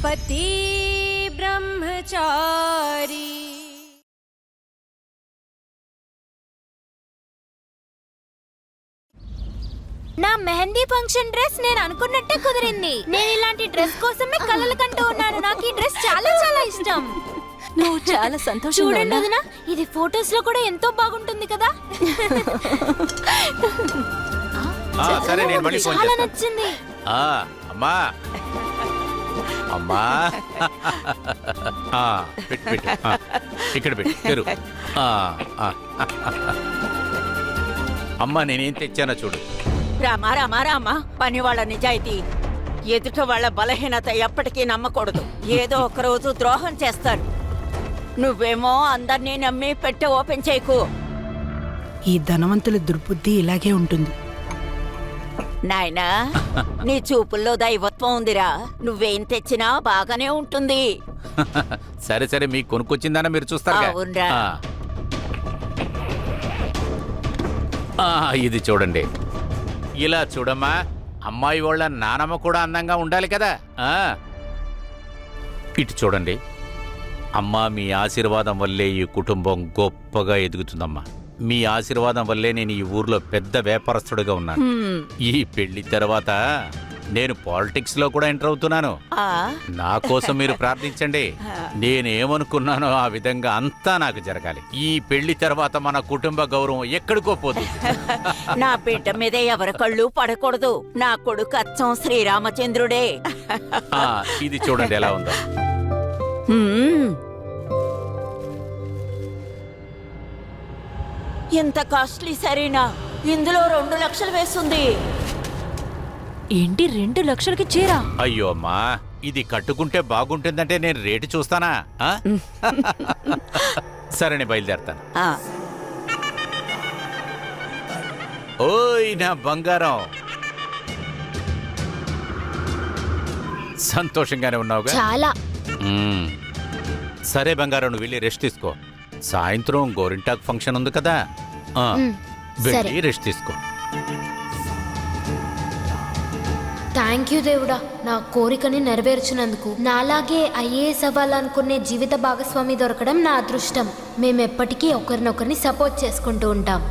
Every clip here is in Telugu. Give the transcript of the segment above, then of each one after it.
पति ब्रह्मचारी। నా మెహందీ ఫంక్షన్ డ్రెస్ నేను అనుకున్నట్టే కుదిరింది. నేను ఇలాంటి డ్రెస్ కోసమే కలలు కంటూ ఉన్నాను. నాకు ఈ డ్రెస్ చాలా చాలా ఇష్టం. నువ్వు చాలా సంతోషంగా చూడండి వదినా, ఇది ఫోటోస్ లో కూడా ఎంతో బాగుంటుంది కదా. సరే నేను మళ్ళీ ఫోన్ చాలా చేస్తాను. నచ్చింది. అమ్మా అమ్మా పెట్టు పెట్టు ఇక్కడ పెట్టు తెరు. అమ్మా నేనేం తెచ్చానో చూడు. రామా రామా రామా, పని వాళ్ళ నిజాయితీ, ఎదుట వాళ్ళ బలహీనత ఎప్పటికీ నమ్మకూడదు. ఏదో ఒక రోజు ద్రోహం చేస్తారు. నువ్వేమో అందరినీ నమ్మి పెట్టె ఓపెన్ చేయకు. ఈ ధనవంతుల దుర్బుద్ధి ఇలాగే ఉంటుంది. నాయనా, నీ చూపుల్లో దైవత్వం ఉందిరా. నువ్వేం తెచ్చినా బాగానే ఉంటుంది. సరే సరే మీకు కొనుక్కొచ్చిందన్న మీరు చూస్తారు. అవునరా. ఇది చూడండి. ఇలా చూడమ్మా, అమ్మాయి వాళ్ళ నానమ్మ కూడా అందంగా ఉండాలి కదా. ఇటు చూడండి అమ్మా, మీ ఆశీర్వాదం వల్లే ఈ కుటుంబం గొప్పగా ఎదుగుతుందమ్మా. మీ ఆశీర్వాదం వల్లే నేను ఈ ఊర్లో పెద్ద వ్యాపారస్తుడిగా ఉన్నాను. ఈ పెళ్లి తర్వాత నేను పాలిటిక్స్ లో కూడా ఎంటర్ అవుతున్నాను. నా కోసం మీరు ప్రార్థించండి. నేనేమనుకున్నానో ఆ విధంగా అంతా నాకు జరగాలి. ఈ పెళ్లి తర్వాత మన కుటుంబ గౌరవం ఎక్కడికో పోతుంది. నా బిడ్డ మీద ఎవరి కళ్ళు పడకూడదు. నా కొడుకు అచ్చం శ్రీరామచంద్రుడే. ఇది చూడండి ఎలా ఉందో. ఇంత కాస్ట్లీ సరేనా? ఇందులో 2 లక్షలు వేస్తుంది. ఏంటి 2 లక్షలకి చీర? అయ్యో అమ్మా, ఇది కట్టుకుంటే బాగుంటుందంటే నేను రేటు చూస్తానా? సరే నేను బయలుదేరతాను. ఓయ్ నా బంగారం, సంతోషంగానే ఉన్నావుగా? చాలా. సరే బంగారం, నువ్వు వెళ్ళి రెస్ట్ తీసుకో. సాయంత్రం గోరింటాక్ ఫంక్షన్ ఉంది కదా, వెళ్ళి రెస్ట్ తీసుకో. థ్యాంక్ యూ దేవుడా, నా కోరికని నెరవేర్చినందుకు. నాలాగే ఐఏఎస్ అవ్వాలనుకునే జీవిత భాగస్వామి దొరకడం నా అదృష్టం. మేమెప్పటికీ ఒకరినొకరిని సపోర్ట్ చేసుకుంటూ ఉంటాం.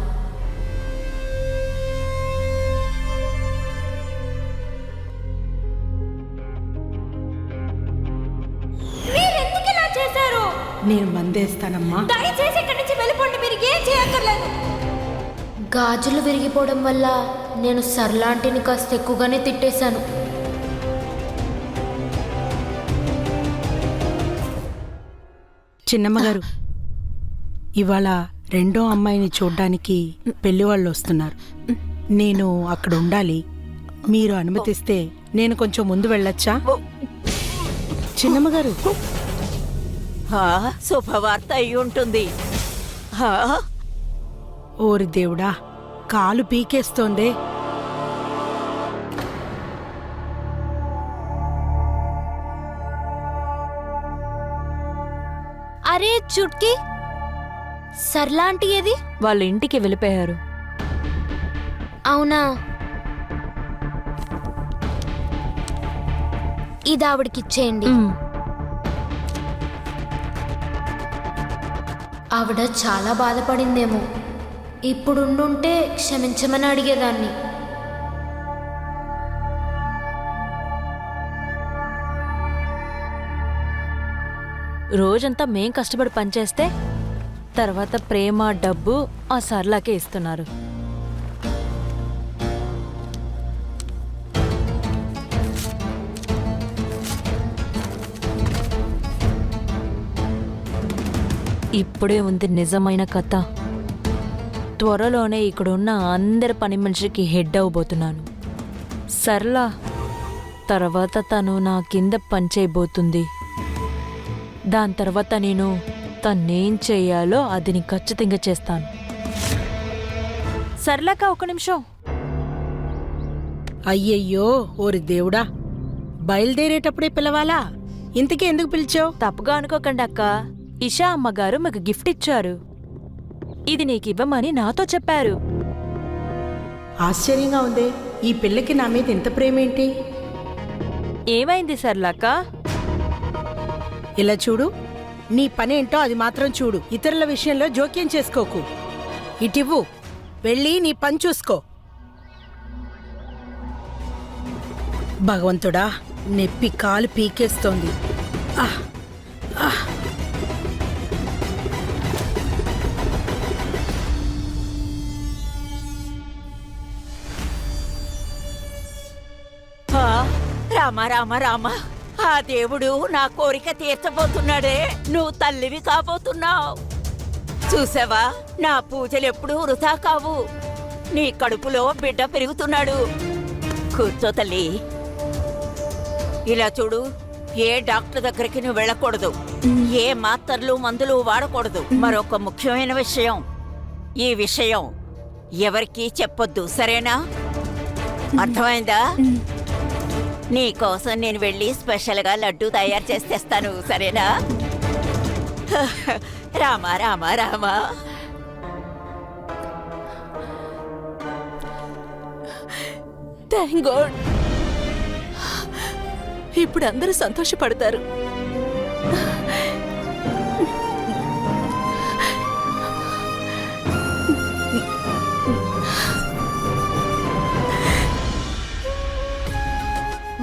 నేను మందేస్తానమ్మా. దయచేసి ఇక్కడి నుంచి వెళ్ళిపోండి. మీరు ఏం చేయక్కర్లేదు. గాజులు విరిగిపోవడం వల్ల నేను సర్లాంటిని కాస్త ఎక్కువగానే తిట్టేశాను. చిన్నమ్మగారు, ఇవాళ రెండో అమ్మాయిని చూడ్డానికి పెళ్లి వాళ్ళు వస్తున్నారు. నేను అక్కడ ఉండాలి. మీరు అనుమతిస్తే నేను కొంచెం ముందు వెళ్ళొచ్చా? చిన్నమ్మగారు, శుభవార్త అయి ఉంటుంది. ఓరి దేవుడా, కాలు పీకేస్తోందే. అరే చుట్కీ, సర్లాంటి ఏది? వాళ్ళ ఇంటికి వెళ్ళిపోయారు. అవునా? ఇది ఆవిడకిచ్చేయండి. ఆవిడ చాలా బాధపడిందేమో. ఇప్పుడుండుంటే క్షమించమని అడిగేదాన్ని. రోజంతా మేం కష్టపడి పనిచేస్తే తర్వాత ప్రేమ డబ్బు ఆ సర్లాకే ఇస్తున్నారు. ఇప్పుడే ఉంది నిజమైన కథ. త్వరలోనే ఇక్కడున్న అందరి పని మనిషికి హెడ్ అవ్వబోతున్నాను. సర్లా తర్వాత తను నా కింద పనిచేయబోతుంది. దాని తర్వాత నేను తనేం చెయ్యాలో అది ఖచ్చితంగా చేస్తాను. సర్లాక ఒక నిమిషం. అయ్యయ్యో, ఓరి దేవుడా, బయలుదేరేటప్పుడే పిలవాలా? ఇంతకీ ఎందుకు పిలిచావు? తప్పుగా అనుకోకండి అక్క, ఇషా అమ్మగారు మీకు గిఫ్ట్ ఇచ్చారు. ఇది నీకివ్వమని నాతో చెప్పారు. ఆశ్చర్యంగా ఉంది. ఈ పిల్లకి నా మీద ఇంత ప్రేమేంటి? ఏమైంది సర్లాక? ఇలా చూడు, నీ పనేంటో అది మాత్రం చూడు. ఇతరుల విషయంలో జోక్యం చేసుకోకు. ఇటివ్వు, వెళ్ళి నీ పని చూసుకో. భగవంతుడా, నెప్పి కాలు పీకేస్తోంది. ఆహ్, ఆహ్. ఆ, రామ రామ రామ, ఆ దేవుడు నా కోరిక తీర్చబోతున్నాడే. నువ్వు తల్లివి కాబోతున్నావు. చూసావా, నా పూజలు ఎప్పుడూ వృధా కావు. నీ కడుపులో బిడ్డ పెరుగుతున్నాడు. కూర్చో తల్లి. ఇలా చూడు, ఏ డాక్టర్ దగ్గరికి నువ్వు వెళ్ళకూడదు. ఏ మాత్రలు మందులు వాడకూడదు. మరొక ముఖ్యమైన విషయం, ఈ విషయం ఎవరికీ చెప్పొద్దు, సరేనా? అర్థమైందా? నీకోసం నేను వెళ్ళి స్పెషల్గా లడ్డూ తయారు చేసి తెస్తాను, సరేనా? రామ రామ రామ. Thank God. ఇప్పుడు అందరూ సంతోషపడతారు.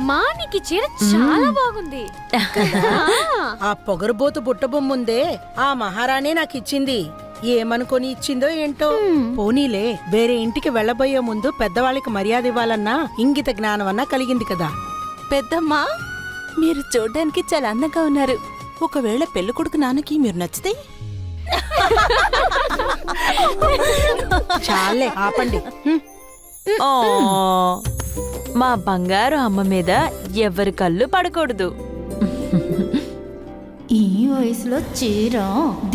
మా నీకు చీర చాలా బాగుంది. ఆ పొగరుబోతు బుట్టబొమ్ముందే ఆ మహారాణి నాకిచ్చింది. ఏమనుకొని ఇచ్చిందో ఏంటో. పోనీలే, వేరే ఇంటికి వెళ్ళబోయే ముందు పెద్దవాళ్ళకి మర్యాద ఇవ్వాలన్నా ఇంగిత జ్ఞానం అన్నా కలిగింది కదా. పెద్దమ్మా, మీరు చూడ్డానికి చాలా అందంగా ఉన్నారు. ఒకవేళ పెళ్లి కొడుకు నాన్నకి మీరు నచ్చితే చాలే, ఆపండి. ఆ, మా బంగారు అమ్మ మీద ఎవరి కళ్ళు పడకూడదు. ఈ వయసులో చీర,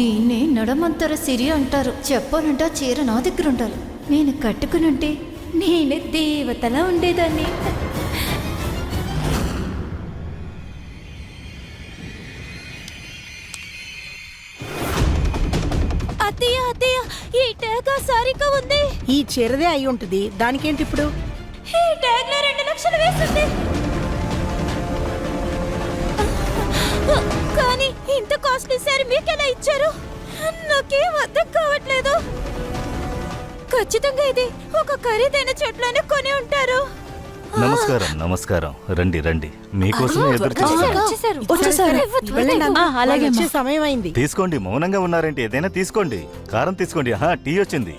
దీన్ని నడమంతర సిరి అంటారు. చెప్పాలంటే ఆ చీర నా దగ్గర ఉండాలి. నేను కట్టుకునుంటే నేనే దేవతలా ఉండేదాన్ని. అత్తయ్య అత్తయ్య, ఈ ట్యాగ్ సారిగా ఉంది. ఈ చీరదే అయి ఉంటుంది, దానికేంటి ఇప్పుడు? ఈ ట్యాగ్ లో 2 లక్షలు వేసింది. కానీ ఇంత కాస్ట్లీ సారీ మీకెలా ఇచ్చారు? నాకేం అర్థం కావట్లేదు. ఖచ్చితంగా ఇది ఒక ఖరీదైన చెట్లోనే కొని ఉంటారు. నమస్కారం, నమస్కారం. రండి రండి, మీకోసమే ఎదురు చూస్తున్నాను. వెళ్ళండి, ఆ, అలాగే వచ్చే సమయం అయింది. తీసుకోండి, మౌనంగా ఉన్నారేంటి? ఏదైనా తీసుకోండి. కారం తీసుకోండి. టీ వచ్చింది.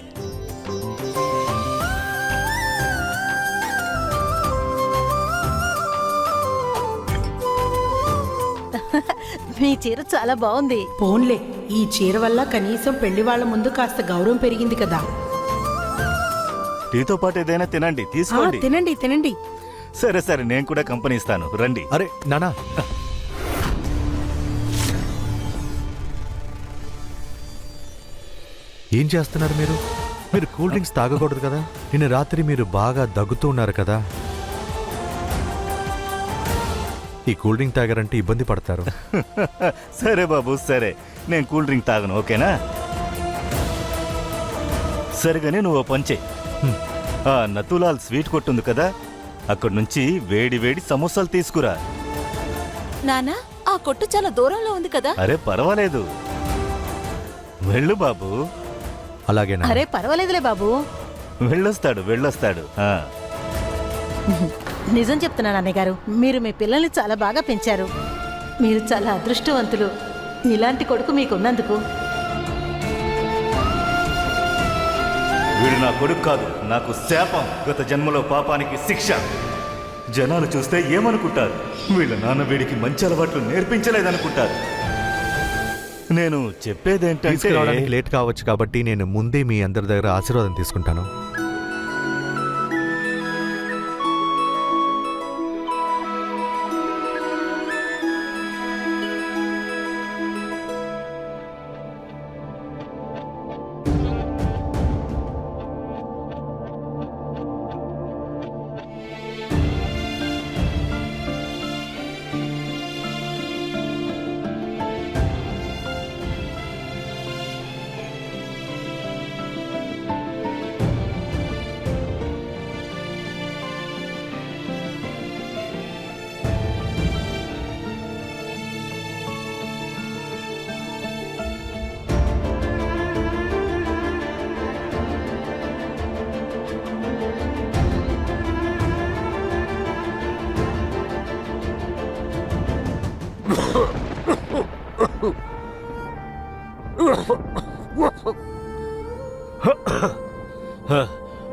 మీ చీర చాలా బాగుంది. పోన్లే, ఈ చీర వల్ల కనీసం పెళ్లి వాళ్ళ ముందు కాస్త గౌరవం పెరిగింది కదా. టీతో పాటు ఏదైనా తినండి, ఆ, తీసుకోండి. తినండి తినండి. సరే సరే, నేను కూడా కంపెనీ ఇస్తాను, రండి. అరే నానా, ఏం చేస్తున్నారు మీరు? మీరు కూల్ డ్రింక్స్ తాగకూడదు కదా. నిన్న రాత్రి మీరు బాగా దగ్గుతూ ఉన్నారు కదా. ఈ కూల్ డ్రింక్ తాగారంటే ఇబ్బంది పడతారు. సరే బాబు, సరే, నేను కూల్ డ్రింక్ తాగను, ఓకేనా? సరిగానే నువ్వు ఓ పంచే. ఆ నతులాల్ స్వీట్ కొట్టుంది కదా, అక్కడి నుంచి వేడి వేడి సమోసాలు తీసుకురా. నానా, ఆ కొట్టు చాలా దూరంలో ఉంది కదా. అరే పర్వాలేదు, వెళ్ళు బాబు. అలాగే నాన్న. అరే పర్వాలేదులే బాబు. వెళ్ళొస్తాడు వెళ్ళొస్తాడు. నిజం చెప్తున్నాను అన్నయ్య గారు, మీరు మీ పిల్లల్ని చాలా బాగా పెంచారు. మీరు చాలా అదృష్టవంతులు, ఇలాంటి కొడుకు మీకున్నందుకు. వీడు నా కొడుకు కాదు, నాకు శాపం. గత జన్మలో పాపానికి శిక్ష. జనాలు చూస్తే ఏమనుకుంటారు? వీళ్ళ నాన్న వీడికి మంచి అలవాట్లు నేర్పించలేదనుకుంటారు. నేను చెప్పేదేంటంటే, తీసుకురావడానికి లేట్ కావచ్చు కాబట్టి నేను ముందే మీ అందరి దగ్గర ఆశీర్వాదం తీసుకుంటాను.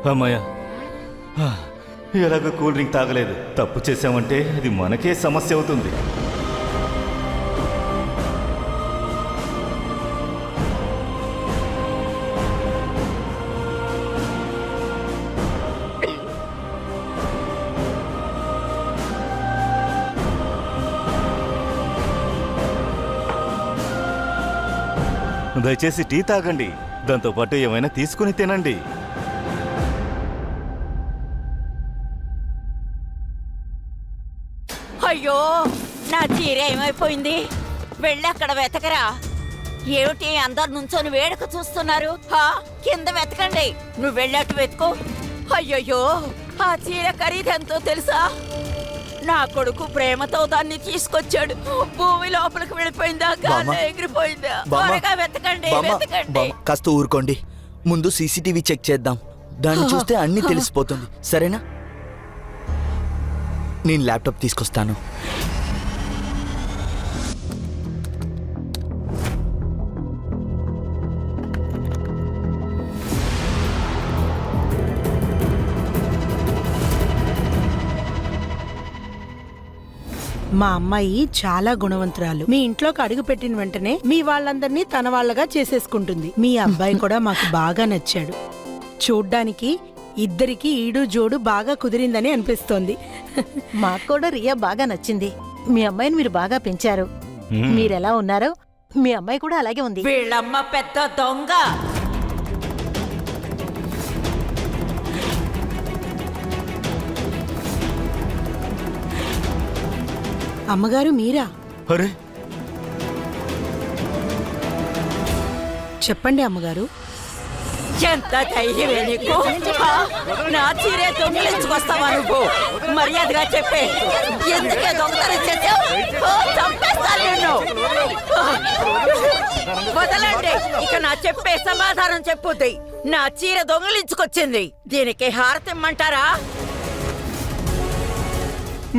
అమ్మాయ ఎలాగో కూల్ డ్రింక్ తాగలేదు. తప్పు చేసామంటే అది మనకే సమస్య అవుతుంది. దయచేసి టీ తాగండి, దాంతోపాటు ఏమైనా తీసుకుని తినండి. అయ్యో, నా చీర ఏమైపోయింది? వెళ్ళి అక్కడ వెతకరా. ఏమిటి అందరు నుంచొని వేడుక చూస్తున్నారు? కింద వెతకండి. నువ్వు వెళ్ళట్టు వెతుకో. అయ్యయ్యో, ఆ చీర ఖరీదెంతో తెలుసా? నా కొడుకు ప్రేమతో దాన్ని తీసుకొచ్చాడు. భూమి లోపలికి వెళ్ళిపోయిందా, గాల్లో ఎగిరిపోయిందా? త్వరగా వెతకండి, వెతకండి. కాస్త ఊరుకోండి, ముందు సీసీటీవీ చెక్ చేద్దాం. దాన్ని చూస్తే అన్నీ తెలిసిపోతుంది, సరేనా? నేను ల్యాప్టాప్ తీసుకొస్తాను. మా అమ్మాయి చాలా గుణవంతురాలు. మీ ఇంట్లోకి అడుగు పెట్టిన వెంటనే మీ వాళ్ళందరినీ తన వాళ్ళగా చేసేసుకుంటుంది. మీ అబ్బాయి కూడా మాకు బాగా నచ్చాడు. చూడ్డానికి ఇద్దరికి ఈడు జోడు బాగా కుదిరిందని అనిపిస్తోంది. మాకు కూడా రియా బాగా నచ్చింది. మీ అమ్మాయిని మీరు బాగా పెంచారు. మీరెలా ఉన్నారో మీ అమ్మాయి కూడా అలాగే ఉంది. వీళ్ళమ్మ పెద్ద దొంగ. అమ్మగారు మీరా? అరే, చెప్పండి అమ్మగారు. ఎంత ధైర్యమే నీకు? నా చీరే దొంగిలించుకొస్తావా నువ్వు? మర్యాదగా చెప్పే, ఎందుకే దొంగతనం చేసావు? చంపేస్తాను నిన్ను. వదలండి, ఇక నా చెప్పే సమాధానం చెప్పుద్ది. నా చీర దొంగిలించుకొచ్చింది, దీనికి హారతిమ్మంటారా?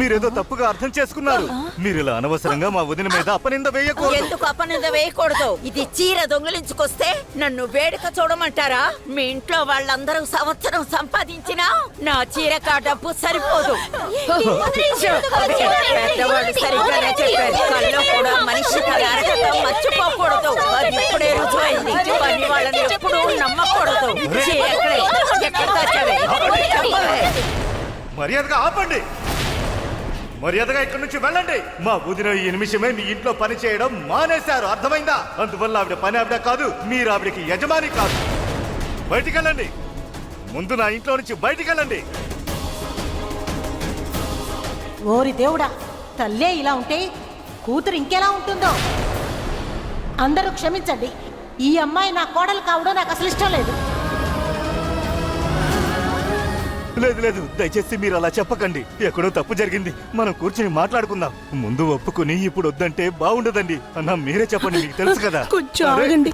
మీరేదో తప్పుగా అర్థం చేసుకున్నారు. మీరు ఇలా అనవసరంగా మా వదిన మీద అపనింద వేయకూడదు. ఎందుకు అపనింద వేయకూడదు? ఇది చీర దొంగిలించుకొస్తే నన్ను వేడుక చూడమంటారా? మీ ఇంట్లో వాళ్ళందరూ సంవత్సరం సంపాదించినా నా చీరకా డబ్బు సరిపోదు. పెద్దవాళ్ళు సరిగ్గానే చెప్పారు, కళ్ళు కూడా మనిషి తల అరగటం మర్చిపోకూడదు. అది ఇప్పుడే రుజువైంది. పని వాళ్ళని ఎప్పుడూ నమ్మకూడదు. ఎక్కడ దాచావే? మర్యాదగా ఆపండి, మర్యాదగా ఇక్కడి నుంచి వెళ్ళండి. మా వదిన ఈ నిమిషమే మీ ఇంట్లో పని చేయడం మానేశారు, అర్థమైందా? అందువల్ల ఆవిడ పని ఆవిడ కాదు, మీరు ఆవిడకి యజమాని కాదు. బయటికెళ్ళండి, ముందు నా ఇంట్లో నుంచి బయటికెళ్ళండి. ఓరి దేవుడా, తల్లే ఇలా ఉంటే కూతురు ఇంకెలా ఉంటుందో. అందరూ క్షమించండి, ఈ అమ్మాయి నా కోడలు కావడం నాకు అసలు ఇష్టం లేదు. లేదు లేదు, దయచేసి మీరు అలా చెప్పకండి. ఎక్కడో తప్పు జరిగింది, మనం కూర్చుని మాట్లాడుకుందాం. ముందు ఒప్పుకుని ఇప్పుడు వద్దంటే బాగుండదండి. అన్నా మీరే చెప్పండి, మీకు తెలుసు కదా. కొంచెం ఆగండి,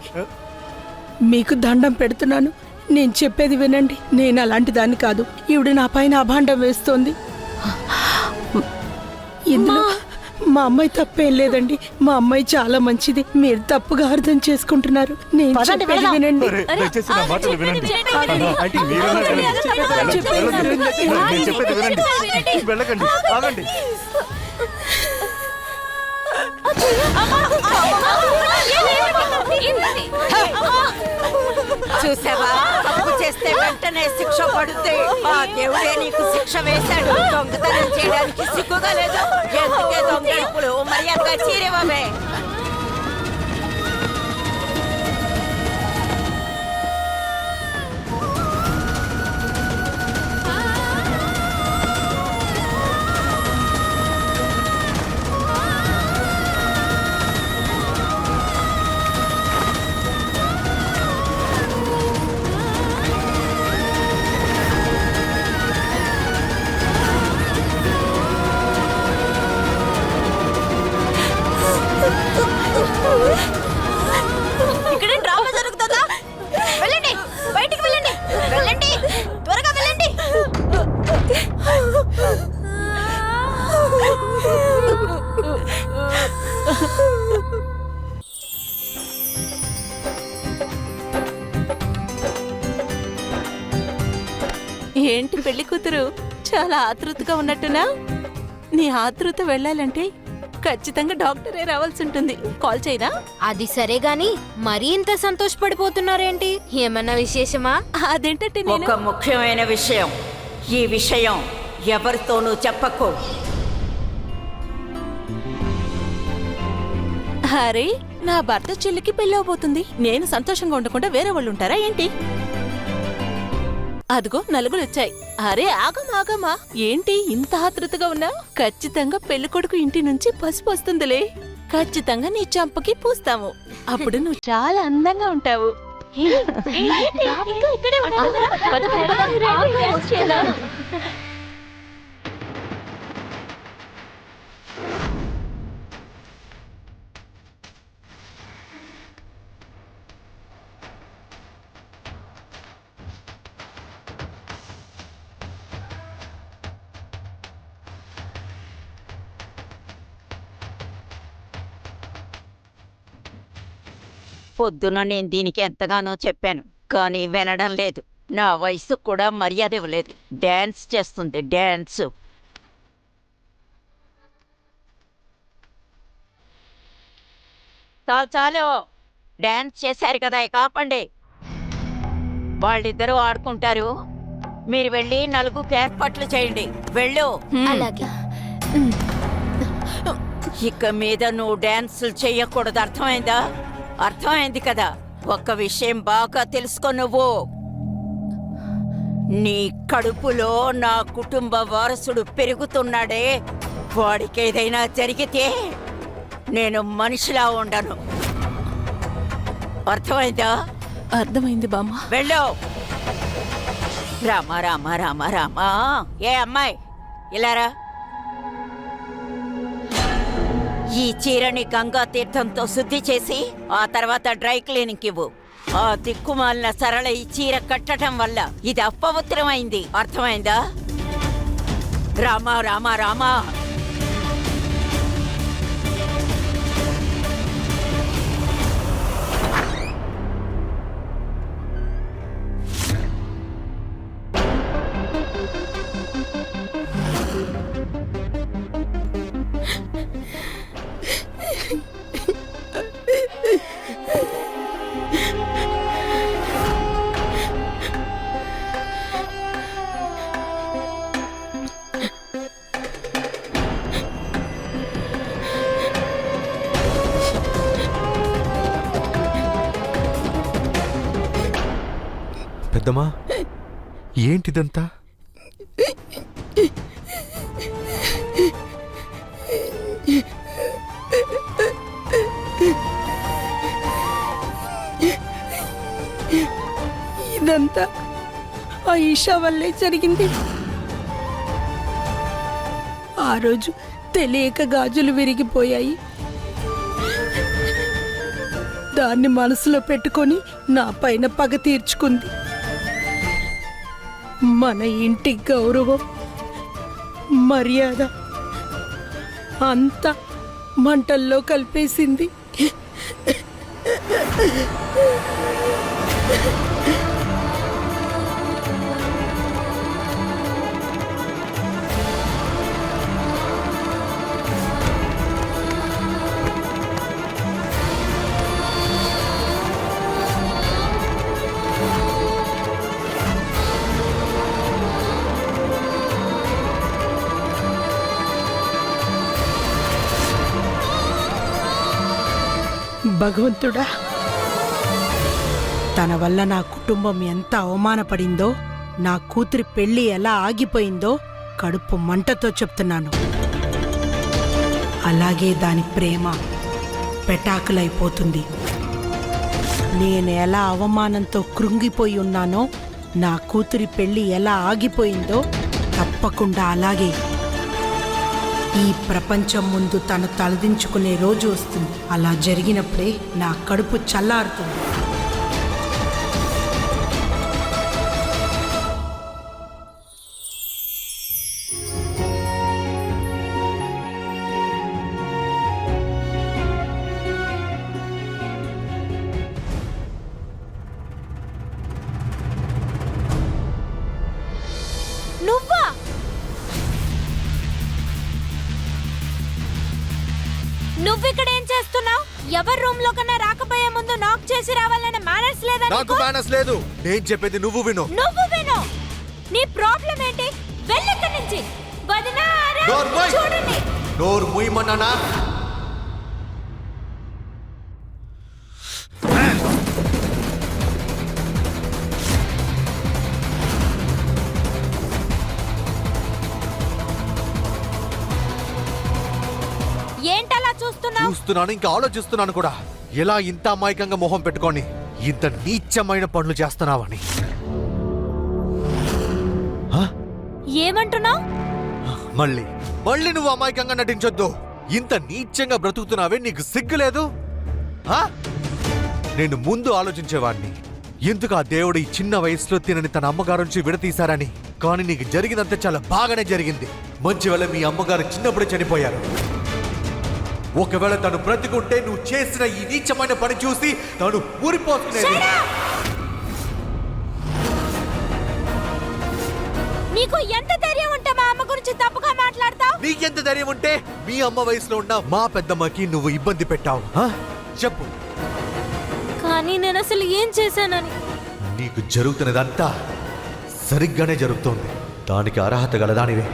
మీకు దండం పెడుతున్నాను. నేను చెప్పేది వినండి. నేను అలాంటి దాన్ని కాదు. ఈవిడ నా పైన అభాండం వేస్తోంది. ఇందులో మా అమ్మాయి తప్పేం లేదండి. మా అమ్మాయి చాలా మంచిది. మీరు తప్పుగా అర్థం చేసుకుంటున్నారు. నేను చెప్పేది వినండి. అరే, దయచేసి నా మాటలు వినండి. అన్నా, ఆంటీ, మీరన్నా వినండి. నేను చెప్పేది వినండి. వెళ్ళకండి, ఆగండి. చూసావా, తప్పు చేస్తే వెంటనే శిక్ష పడుతుంది. ఆ దేవుడే నీకు శిక్ష వేశాడు. దొంగతనం చేయడానికి సిగ్గుగా లేదు. ఎందుకే దొంగ? ఇప్పుడు మర్యాదగా చీరేవే. ఇక్కడే డ్రామా జరుగుతుందా? వెళ్ళండి, బయటికి వెళ్ళండి, వెళ్ళండి, త్వరగా వెళ్ళండి. ఏంటి పెళ్లి కూతురు చాలా ఆతృతగా ఉన్నట్టునా? నీ ఆతృత వెళ్ళాలంటే ఖచ్చితంగా డాక్టరే రావాల్సి ఉంటుంది. కాల్ చేయనా? అది సరే గాని మరీ ఇంత సంతోషపడిపోతున్నారేంటి? ఏమన్నా విశేషమా? అదేంటంటే ఒక ముఖ్యమైన విషయం. ఈ విషయం ఎవరితోనూ చెప్పకు. అరే, నా భర్త చెల్లికి పెళ్ళవబోతుంది. నేను సంతోషంగా ఉండకుండా వేరే వాళ్ళు ఉంటారా ఏంటి? అదిగో నలుగురు వచ్చాయి. అరే ఆగమా, ఏంటి ఇంత ఆతృతగా ఉన్నా? ఖచ్చితంగా పెళ్లి కొడుకు ఇంటి నుంచి పసుపు వస్తుందిలే. ఖచ్చితంగా నీ చంపకి పూస్తాము. అప్పుడు నువ్వు చాలా అందంగా ఉంటావు. పొద్దున నేను దీనికి ఎంతగానో చెప్పాను, కానీ వినడం లేదు. నా వయసు కూడా మర్యాద ఇవ్వలేదు. డ్యాన్స్ చేస్తుంది, డ్యాన్స్. చాలు డ్యాన్స్ చేశారు కదా, ఇక ఆపండి. వాళ్ళిద్దరూ ఆడుకుంటారు. మీరు వెళ్ళి నలుగురికి ఏర్పాట్లు చేయండి. వెళ్ళు. అలాగే. ఇక మీద నువ్వు డ్యాన్సులు చెయ్యకూడదు, అర్థమైందా? అర్థమైంది కదా? ఒక్క విషయం బాగా తెలుసుకో. నువ్వు నీ కడుపులో నా కుటుంబ వారసుడు పెరుగుతున్నాడే, వాడికి ఏదైనా జరిగితే నేను మనిషిలా ఉండను. అర్థమైందా? అర్థమైంది బామ్మ. వెళ్ళు. రామా రామా రామా రామా. ఏ అమ్మాయి ఇలారా. ఈ చీరని గంగా తీర్థంతో శుద్ధి చేసి ఆ తర్వాత డ్రై క్లీనింగ్ ఇవ్వు. ఆ దిక్కుమాలిన సరళ ఈ చీర కట్టడం వల్ల ఇది అపవిత్రమైంది, అర్థమైందా? రామా రామా రామా. పెద్దమ్మా, ఏంటిదంతా? ఇదంతా ఆ ఈషా వల్లే జరిగింది. ఆ రోజు తెలియక గాజులు విరిగిపోయాయి. దాన్ని మనసులో పెట్టుకొని నా పైన పగ తీర్చుకుంది. మన ఇంటి గౌరవం, మర్యాద అంతా మంటల్లో కలిపేసింది. భగవంతుడా, తన వల్ల నా కుటుంబం ఎంత అవమానపడిందో, నా కూతురి పెళ్లి ఎలా ఆగిపోయిందో కడుపు మంటతో చెప్తున్నాను. అలాగే దాని ప్రేమ పెటాకులైపోతుంది. నేను ఎలా అవమానంతో కృంగిపోయి ఉన్నానో, నా కూతురి పెళ్లి ఎలా ఆగిపోయిందో తప్పకుండా అలాగే ఈ ప్రపంచం ముందు తను తలదించుకునే రోజు వస్తుంది. అలా జరిగినప్పుడే నా కడుపు చల్లారుతుంది. నువ్విక్కడ ఏం చేస్తున్నావు? ఎవరి రూమ్ లో కన్నా రాకపోయే ముందు నాక్ చేసి రావాలనే మేనర్స్ లేదా నాకు నీకు? మేనస్ లేదు. నేను చెప్పేది నువ్వు విను. నువ్వు విను. నీ ప్రాబ్లం ఏంటి? వెళ్ళక్కడి నుంచి. వదినా, ఆరా, డోర్ మూయ్. చూడండి. నోరు మూయమన్నానా? ఏంటలా చూస్తున్నావు? చూస్తున్నాను, ఇంకా ఆలోచిస్తున్నాను కూడా. ఎలా ఇంత అమాయకంగా మొహం పెట్టుకొని ఇంత నీచమైన పనులు చేస్తున్నావని. హ? ఏమంటున్నావు? మళ్ళీ మళ్ళీ నువ్వు అమాయకంగా నటించొద్దు. ఇంత నీచంగా బ్రతుకుతున్నావే, నీకు సిగ్గులేదు? హ? నేను ముందు ఆలోచించేవాడిని, ఎందుకు ఆ దేవుడు ఈ చిన్న వయసులో తినని తన అమ్మగారు నుంచి విడతీశారని. కానీ నీకు జరిగినంత చాలా బాగానే జరిగింది. మంచి వేళ మీ అమ్మగారు చిన్నప్పుడే చనిపోయారు. ఒకవేళ తను బ్రతికుంటే నువ్వు చేసిన ఈ నీచమైన పని చూసి తను ఊరిపోతున్నది. నీకు ఎంత ధైర్యం ఉంటే మా అమ్మ గురించి తప్పుగా మాట్లాడతావు? నీకెంత ధైర్యం ఉంటే మీ అమ్మ వయసులో ఉన్న మా పెద్దమ్మకి నువ్వు ఇబ్బంది పెట్టావు? హ? చెప్పు. కానీ నేను అసలు ఏం చేశానని? నీకు జరుగుతున్నదంతా సరిగ్గానే జరుగుతోంది. దానికి అర్హత గలదానివే.